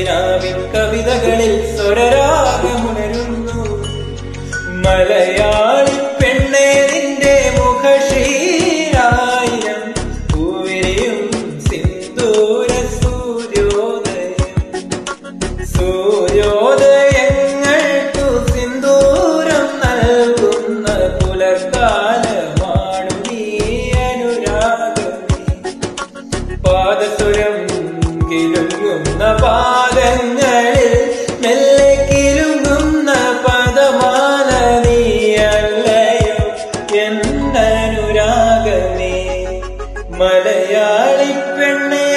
കിനാവിൻ കവിതകളിൽ സ്വരരാഗമുണരുന്നു. മലയാളി പെണ്ണേ നിന്റെ മുഖശ്രീരായിരം പൂവിരിയും സിന്ദൂര സൂര്യോദയം. സൂര്യോദയങ്ങൾക്കു സിന്ദൂരം നൽകുന്ന പുലർക്കാലമാണു നീ അനുരാഗമേ. പാദസുരം കിലുങ്ങുന്ന പാദങ്ങളിൽ മെല്ലെ കിലുങ്ങുന്ന പദമാല നീയല്ലയോ എന്നനുരാഗമേ. മലയാളി പെണ്ണേ